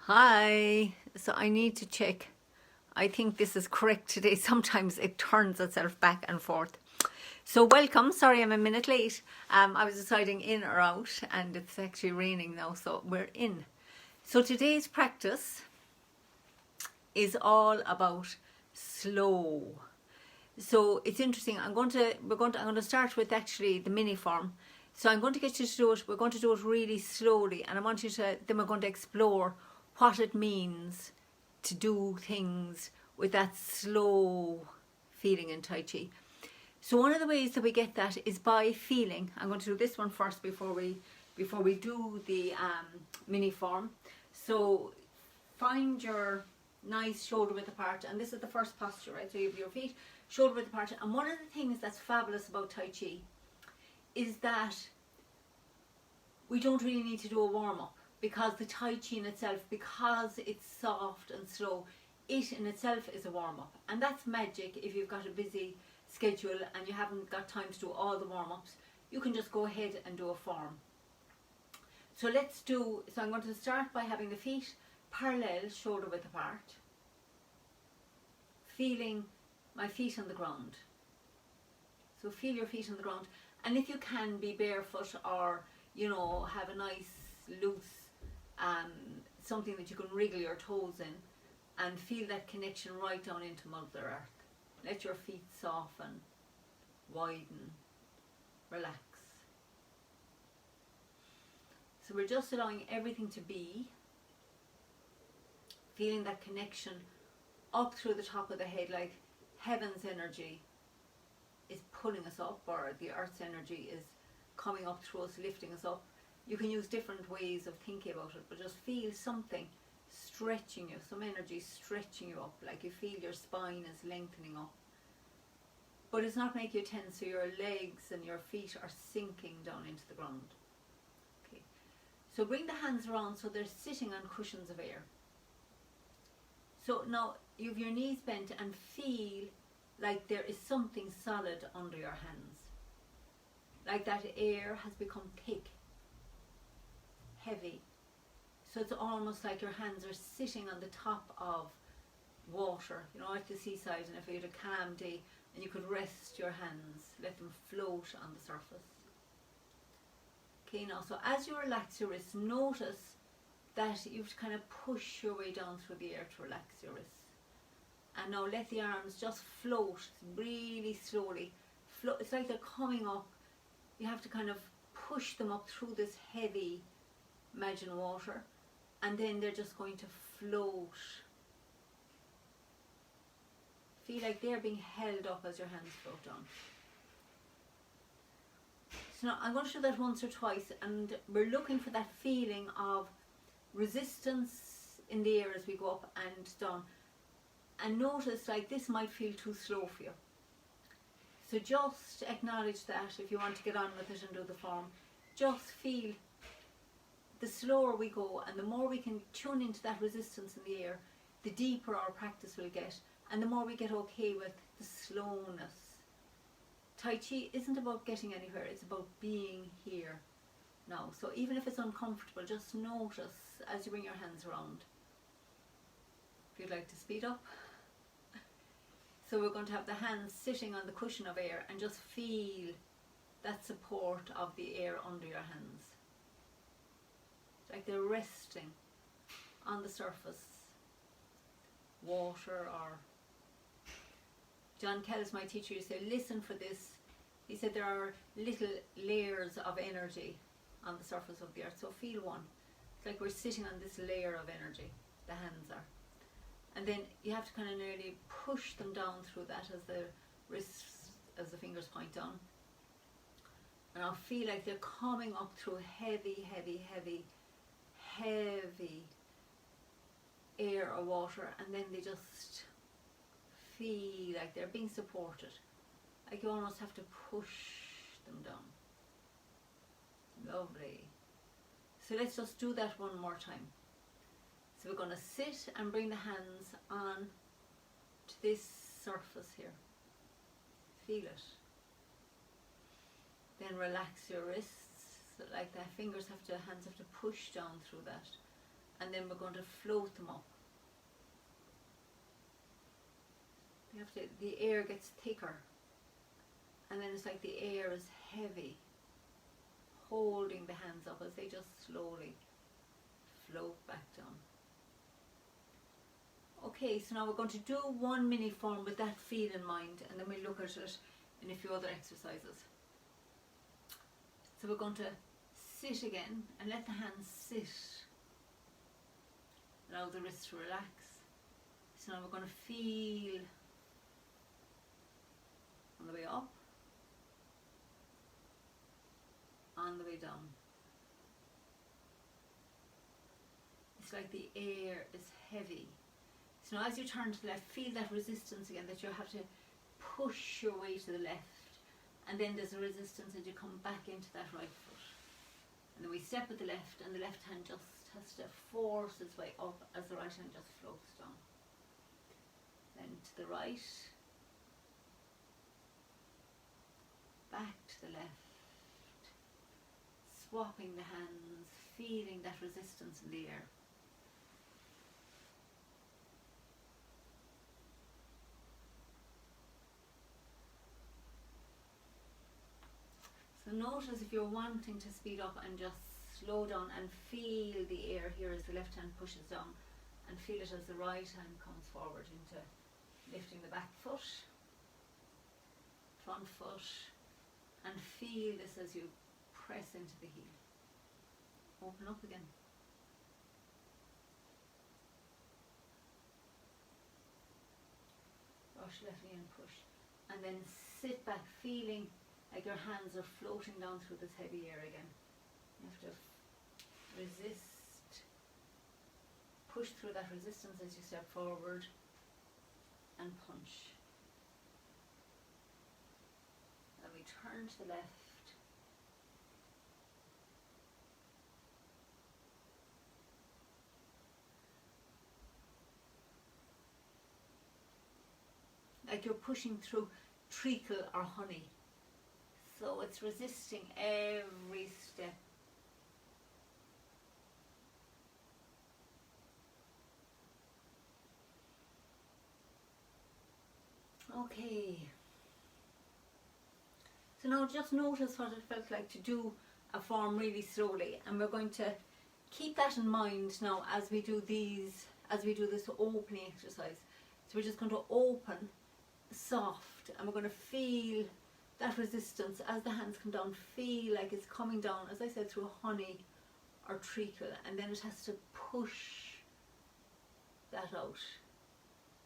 Hi, so I need to check. I think this is correct today. Sometimes it turns itself back and forth. So welcome, sorry I'm a minute late. I was deciding in or out and it's actually raining now, so we're in. So today's practice is all about slow. So it's interesting. I'm going to start with actually the mini form. So I'm going to get you to do it. We're going to do it really slowly, and I want you to. Then we're going to explore what it means to do things with that slow feeling in Tai Chi. So one of the ways that we get that is by feeling. I'm going to do this one first before we do the mini form. So find your nice shoulder width apart, and this is the first posture, right? So you have your feet shoulder width apart, and one of the things that's fabulous about Tai Chi is that we don't really need to do a warm-up, because the Tai Chi in itself, because it's soft and slow, it in itself is a warm-up, and that's magic. If you've got a busy schedule and you haven't got time to do all the warm-ups, you can just go ahead and do a form. So I'm going to start by having the feet parallel, shoulder width apart, feeling my feet on the ground. So feel your feet on the ground, and if you can, be barefoot, or have a nice loose something that you can wriggle your toes in, and feel that connection right down into Mother Earth. Let your feet soften, widen, relax. So we're just allowing everything to be, feeling that connection up through the top of the head, like heaven's energy is pulling us up, or the earth's energy is coming up through us, lifting us up. You can use different ways of thinking about it, but just feel something stretching you, some energy stretching you up, like you feel your spine is lengthening up. But it's not making you tense, so your legs and your feet are sinking down into the ground. Okay. So bring the hands around so they're sitting on cushions of air. So now you have your knees bent, and feel like there is something solid under your hands. Like that air has become thick, heavy. So it's almost like your hands are sitting on the top of water, at the seaside, and if you had a calm day and you could rest your hands, let them float on the surface. Okay, now, so as you relax your wrists, notice that you have to kind of push your way down through the air to relax your wrists. And now let the arms just float really slowly. It's like they're coming up. You have to kind of push them up through this heavy, imagine, water, and then they're just going to float. Feel like they're being held up as your hands float down. So now I'm going to do that once or twice, and we're looking for that feeling of resistance in the air as we go up and down. And notice, like, this might feel too slow for you. So just acknowledge that. If you want to get on with it and do the form, just feel the slower we go, and the more we can tune into that resistance in the air, the deeper our practice will get, and the more we get okay with the slowness. Tai Chi isn't about getting anywhere, it's about being here now. So even if it's uncomfortable, just notice as you bring your hands around. If you'd like to speed up. So we're going to have the hands sitting on the cushion of air, and just feel that support of the air under your hands. It's like they're resting on the surface. Water, or John Kellis, my teacher, used to say, listen for this. He said there are little layers of energy on the surface of the earth. So feel one. It's like we're sitting on this layer of energy. The hands are. And then you have to kind of nearly push them down through that as the wrists, as the fingers point down. And I'll feel like they're coming up through heavy, heavy, heavy, heavy air or water, and then they just feel like they're being supported. Like you almost have to push them down. Lovely. So let's just do that one more time. So we're going to sit and bring the hands on to this surface here. Feel it. Then relax your wrists, so like the hands have to push down through that. and then we're going to float them up. The air gets thicker, and then it's like the air is heavy, holding the hands up as they just slowly float back down. Okay, so now we're going to do one mini form with that feel in mind, and then we'll look at it in a few other exercises. So we're going to sit again and let the hands sit. Allow the wrists to relax. So now we're going to feel on the way up, on the way down. It's like the air is heavy. So now as you turn to the left, feel that resistance again, that you have to push your way to the left. And then there's a resistance as you come back into that right foot. And then we step with the left, and the left hand just has to force its way up as the right hand just floats down. Then to the right, back to the left, swapping the hands, feeling that resistance in the air. So notice if you're wanting to speed up and just slow down and feel the air here as the left hand pushes down, and feel it as the right hand comes forward into lifting the back foot, front foot, and feel this as you press into the heel. Open up again. Brush left knee and push. And then sit back, feeling like your hands are floating down through this heavy air again. You have to resist, push through that resistance as you step forward, and punch. And we turn to the left. Like you're pushing through treacle or honey. So it's resisting every step. Okay. So now just notice what it felt like to do a form really slowly, and we're going to keep that in mind now as we do these, as we do this opening exercise. So we're just going to open soft, and we're going to feel that resistance as the hands come down. Feel like it's coming down, as I said, through honey or treacle, and then it has to push that out,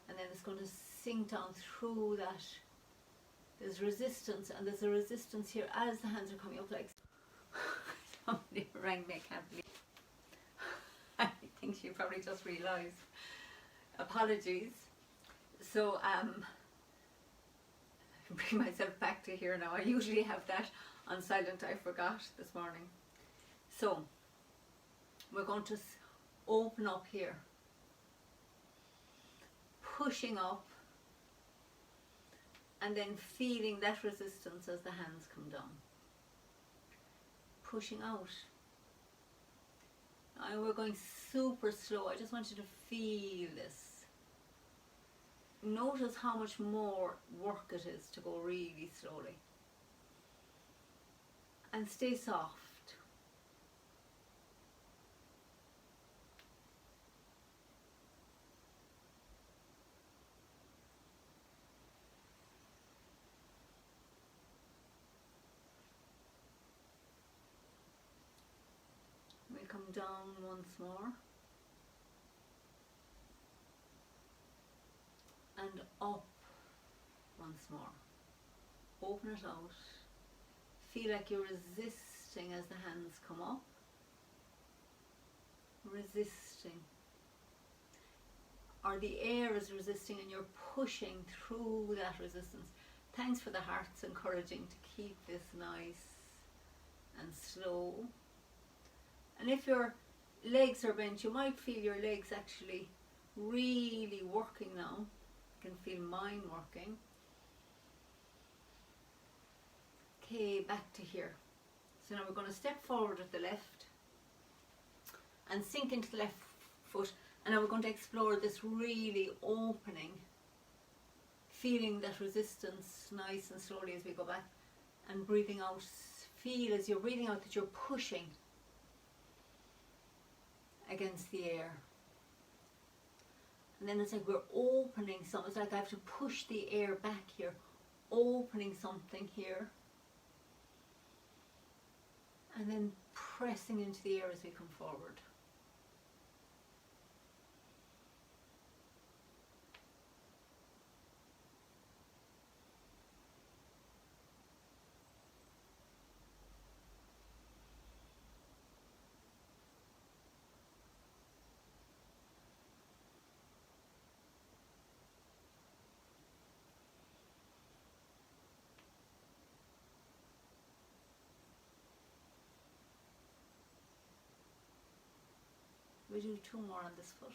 and then it's going to sink down through that. There's resistance, and there's a resistance here as the hands are coming up. Like somebody rang me, I can't believe. I think she probably just realised. Apologies. So bring myself back to here now. I usually have that on silent. I forgot this morning. So we're going to open up here, pushing up, and then feeling that resistance as the hands come down, pushing out. Now we're going super slow. I just want you to feel this. Notice how much more work it is to go really slowly. And stay soft. We come down once more. And up once more. Open it out. Feel like you're resisting as the hands come up. Resisting. Or the air is resisting and you're pushing through that resistance. Thanks for the hearts encouraging to keep this nice and slow. And if your legs are bent, you might feel your legs actually really working now. Can feel mine working. Okay, back to here. So now we're going to step forward with the left and sink into the left foot. And now we're going to explore this really opening, feeling that resistance nice and slowly as we go back, and breathing out. Feel as you're breathing out that you're pushing against the air. And then it's like we're opening something. It's like I have to push the air back here, opening something here. And then pressing into the air as we come forward. We do 2 more on this foot.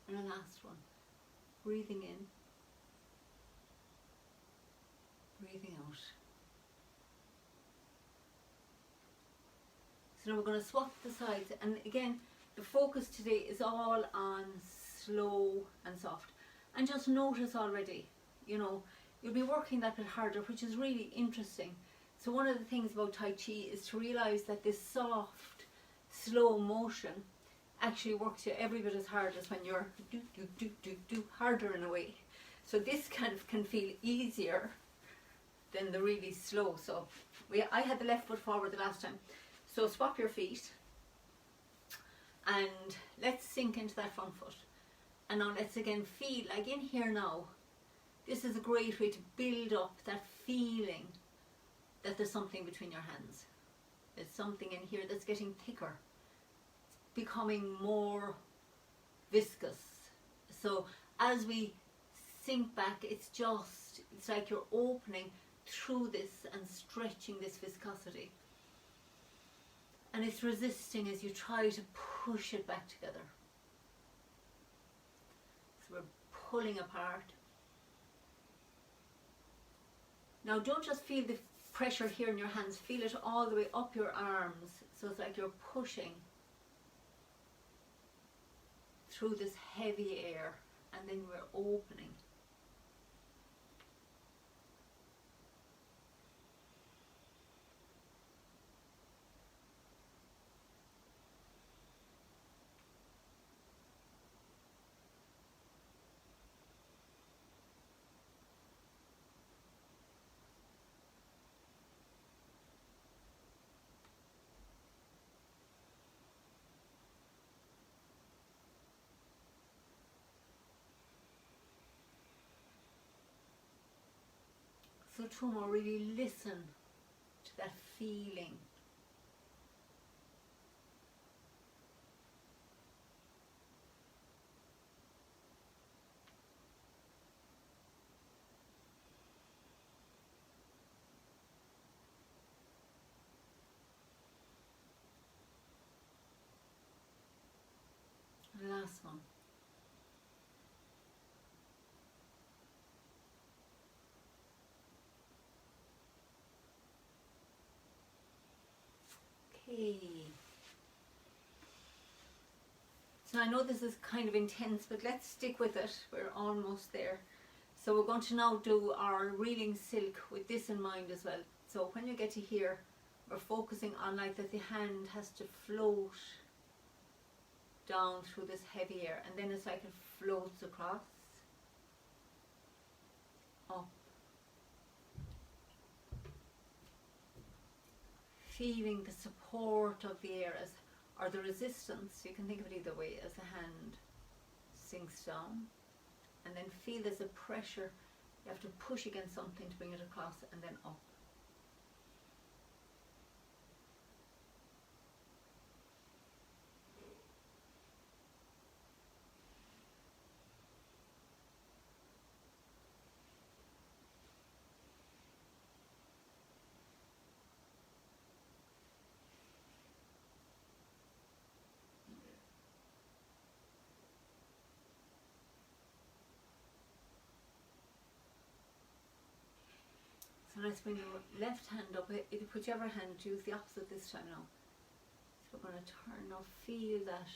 And the last one. Breathing in, breathing out. So now we're going to swap the sides, and again the focus today is all on slow and soft. And just notice already, you know, you'll be working that bit harder, which is really interesting. So one of the things about Tai Chi is to realise that this soft, slow motion actually works you every bit as hard as when you're do harder in a way. So this kind of can feel easier than the really slow. So I had the left foot forward the last time. So swap your feet and let's sink into that front foot. And now let's again feel, like in here now, this is a great way to build up that feeling that there's something between your hands. There's something in here that's getting thicker. It's becoming more viscous. So as we sink back, it's like you're opening through this and stretching this viscosity. And it's resisting as you try to push it back together. So we're pulling apart. Now don't just feel the pressure here in your hands, feel it all the way up your arms. So it's like you're pushing through this heavy air, and then we're opening. So 2 more, really listen to that feeling. And the last one. Okay. So I know this is kind of intense, but let's stick with it. We're almost there. So we're going to now do our reeling silk with this in mind as well. So when you get to here, we're focusing on like that the hand has to float down through this heavy air, and then it's like it floats across, up, feeling the support of the air as, or the resistance, you can think of it either way, as the hand sinks down, and then feel there's a pressure, you have to push against something to bring it across, and then up. So let's bring your left hand up. If you put your other hand, use the opposite this time now. So we're going to turn now, feel that.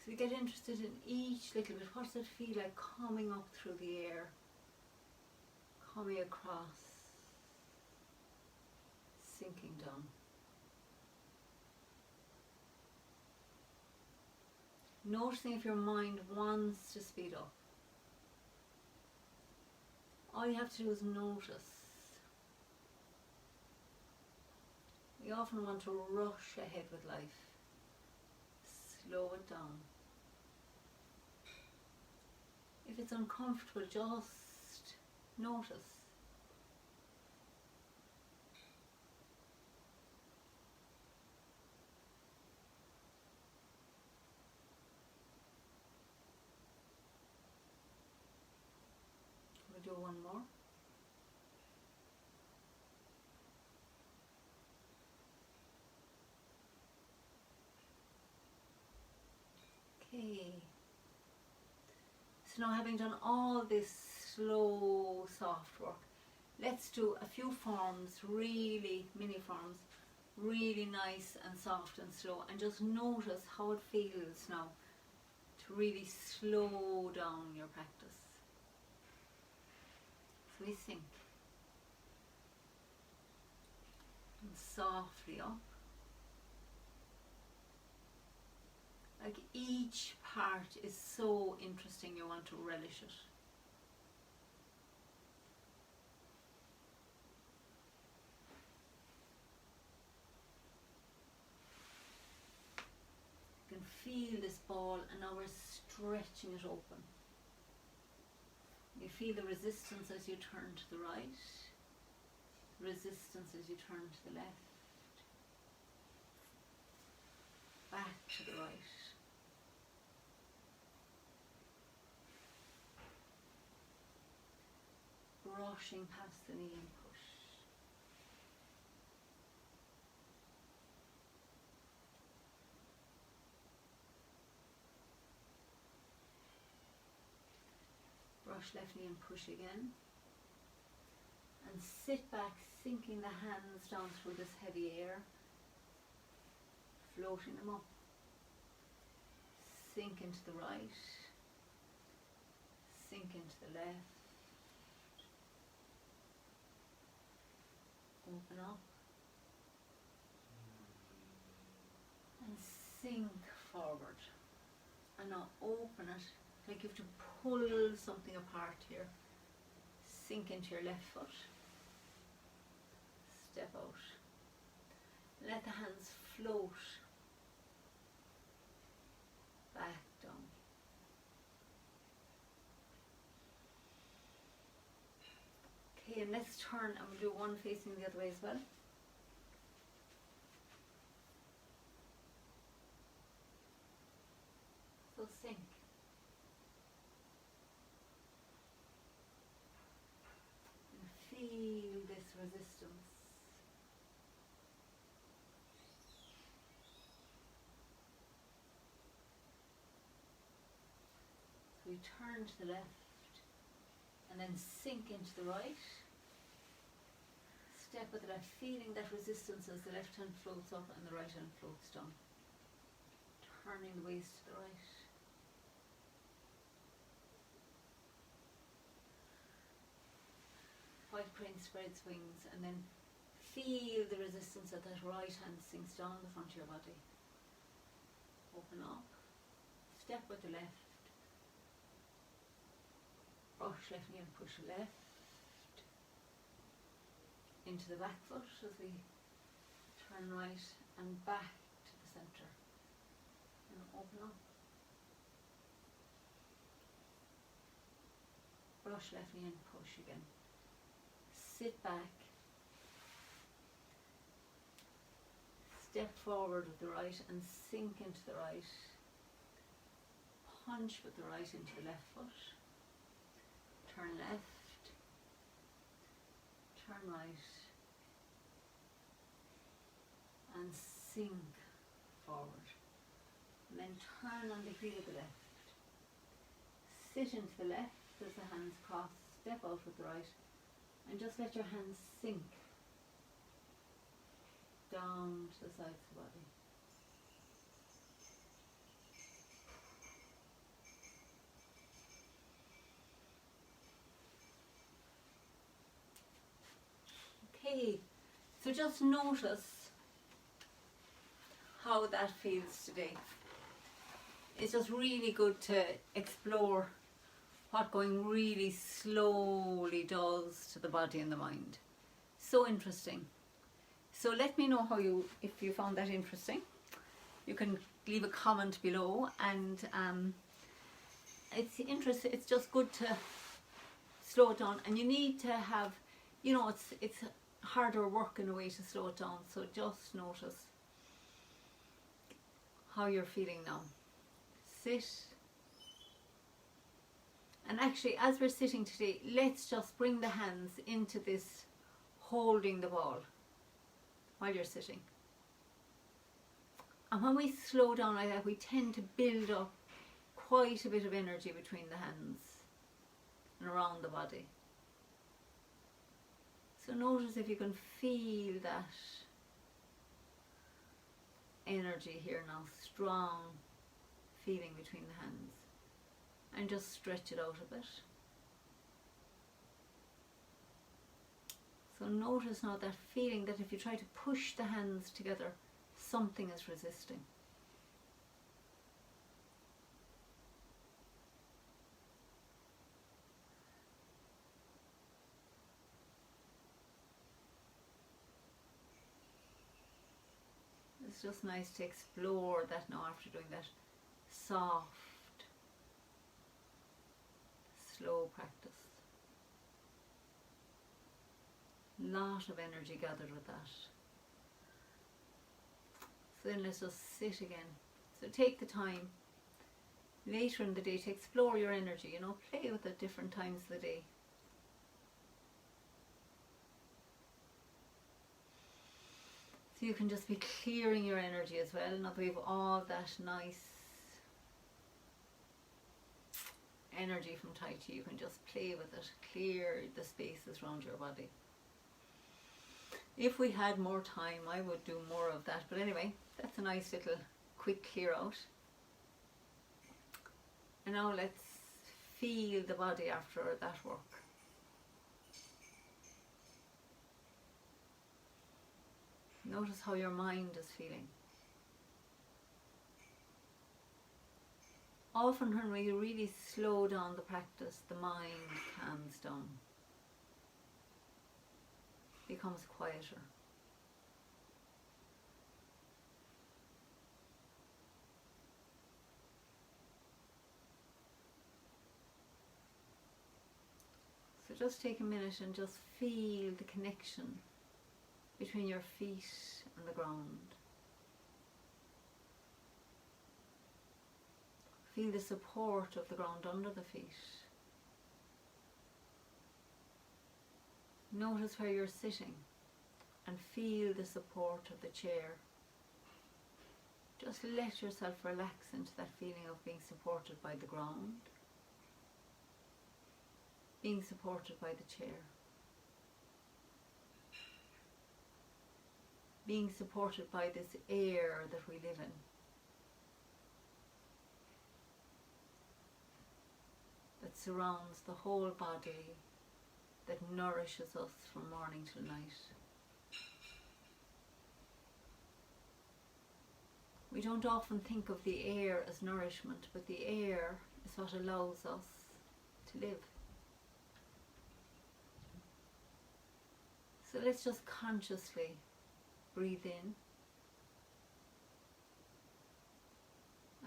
So you get interested in each little bit. What does it feel like coming up through the air? Coming across, sinking down. Noticing if your mind wants to speed up. All you have to do is notice. We often want to rush ahead with life. Slow it down. If it's uncomfortable, just notice. We'll do one more. Okay. So now, having done all this slow, soft work, let's do a few forms, really mini forms, really nice and soft and slow, and just notice how it feels now to really slow down your practice. So we sink and softly up. Like each part is so interesting, you want to relish it. You can feel this ball, and now we're stretching it open. You feel the resistance as you turn to the right, resistance as you turn to the left, back to the right. Brushing past the knee and push. Brush left knee and push again. And sit back, sinking the hands down through this heavy air, floating them up. Sink into the right, sink into the left. Open up and sink forward, and now open it like you have to pull something apart here. Sink into your left foot, step out, let the hands float back down. Okay, and let's turn and we'll do one facing the other way as well. So sink. And feel this resistance. So we turn to the left and then sink into the right. Step with the left, feeling that resistance as the left hand floats up and the right hand floats down. Turning the waist to the right. White crane spreads wings, and then feel the resistance that that right hand sinks down the front of your body. Open up. Step with the left. Brush left knee and push left. Into the back foot as we turn right and back to the centre. And open up. Brush left knee and push again. Sit back, step forward with the right and sink into the right. Punch with the right into the left foot. Turn left. Turn right. And sink forward. And then turn on the heel of the left. Sit into the left as the hands cross. Step out with the right. And just let your hands sink down to the sides of the body. Okay, so just notice how that feels today. It's just really good to explore what going really slowly does to the body and the mind. So interesting. So let me know if you found that interesting. You can leave a comment below, and it's just good to slow it down, and you need to have, it's harder work in a way to slow it down, so just notice how you're feeling now. Sit. And actually, as we're sitting today, let's just bring the hands into this holding the ball while you're sitting. And when we slow down like that, we tend to build up quite a bit of energy between the hands and around the body. So notice if you can feel that energy here now, strong feeling between the hands. And just stretch it out a bit. So notice now that feeling that if you try to push the hands together, something is resisting. It's just nice to explore that now after doing that soft, slow practice. Lot of energy gathered with that. So then let's just sit again. So take the time later in the day to explore your energy, play with it at different times of the day. So you can just be clearing your energy as well. Now that we have all that nice energy from Tai Chi, you can just play with it, clear the spaces around your body. If we had more time, I would do more of that, but anyway, that's a nice little quick clear out. And now let's feel the body after that work. Notice how your mind is feeling. Often when we really slow down the practice, the mind calms down, becomes quieter. So just take a minute and just feel the connection between your feet and the ground. Feel the support of the ground under the feet. Notice where you're sitting and feel the support of the chair. Just let yourself relax into that feeling of being supported by the ground, being supported by the chair, being supported by this air that we live in. That surrounds the whole body, that nourishes us from morning till night. We don't often think of the air as nourishment, but the air is what allows us to live. So let's just consciously breathe in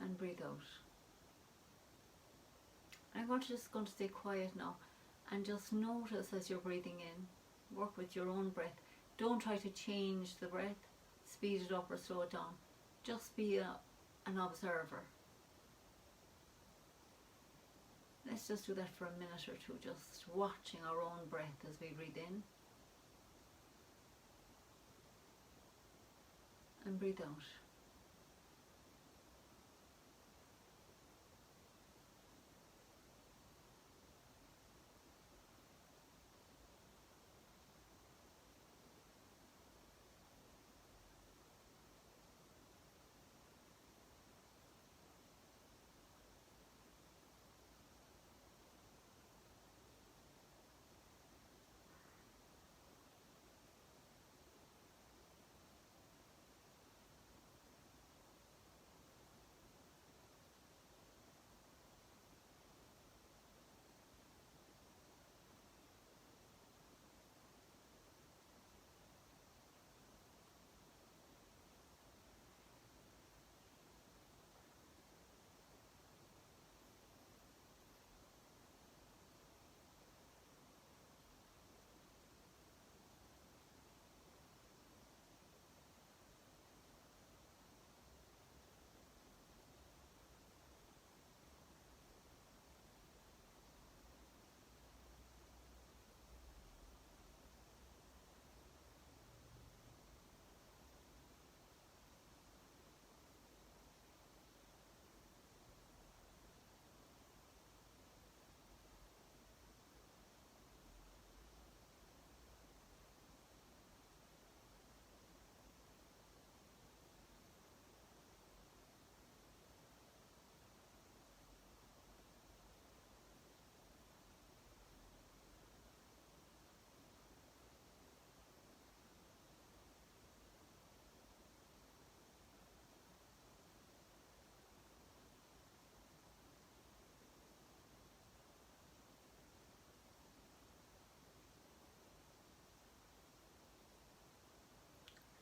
and breathe out. I'm just going to stay quiet now and just notice as you're breathing in. Work with your own breath. Don't try to change the breath. speed it up or slow it down. Just be an observer. Let's just do that for a minute or two, just watching our own breath as we breathe in and breathe out.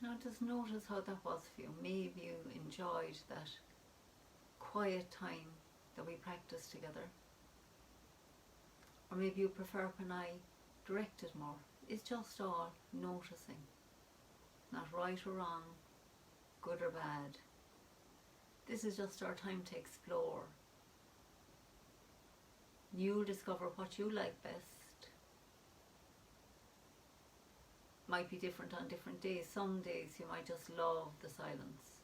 Now just notice how that was for you. Maybe you enjoyed that quiet time that we practiced together. Or maybe you prefer when I directed more. It's just all noticing. Not right or wrong, good or bad. This is just our time to explore. You'll discover what you like best. Might be different on different days. Some days you might just love the silence.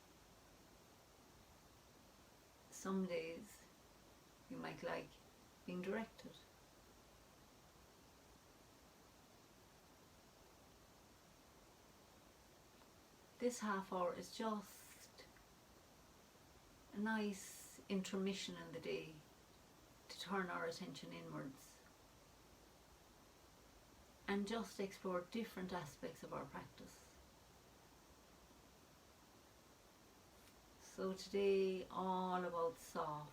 Some days you might like being directed. This half hour is just a nice intermission in the day to turn our attention inwards and just explore different aspects of our practice. So today, all about soft,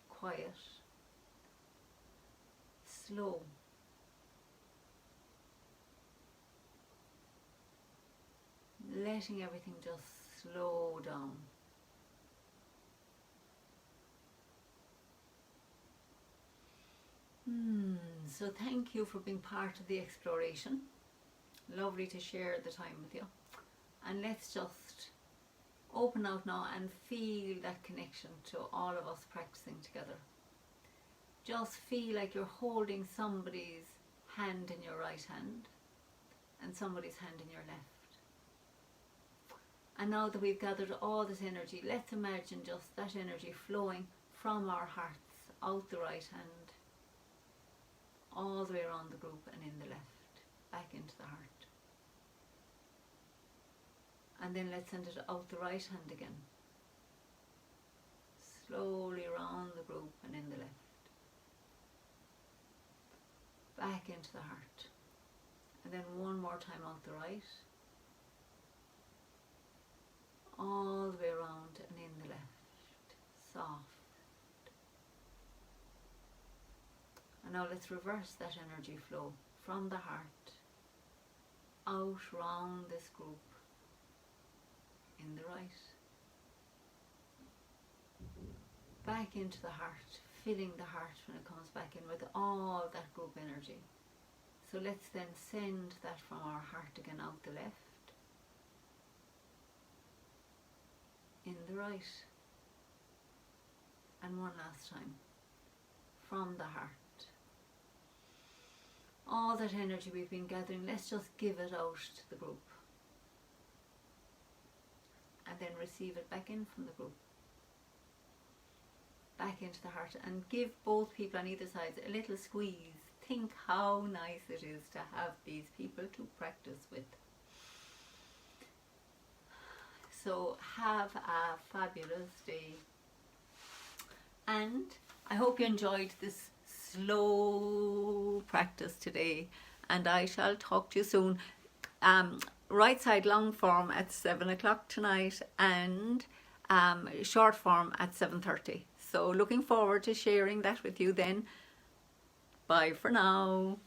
quiet, slow, letting everything just slow down. So thank you for being part of the exploration. Lovely to share the time with you. And let's just open out now and feel that connection to all of us practicing together. Just feel like you're holding somebody's hand in your right hand and somebody's hand in your left. And now that we've gathered all this energy, let's imagine just that energy flowing from our hearts out the right hand, all the way around the group and in the left, back into the heart. And then let's send it out the right hand again, slowly around the group and in the left, back into the heart. And then one more time out the right, all the way around and in the left, soft. And now let's reverse that energy flow from the heart out round this group in the right, back into the heart, filling the heart when it comes back in with all that group energy. So let's then send that from our heart again out the left, in the right. And one last time, from the heart. All that energy we've been gathering, let's just give it out to the group. And then receive it back in from the group. Back into the heart, and give both people on either side a little squeeze. Think how nice it is to have these people to practice with. So have a fabulous day. And I hope you enjoyed this slow practice today. And I shall talk to you soon. Right side long form at 7 o'clock tonight, and short form at 7:30. So looking forward to sharing that with you then. Bye for now.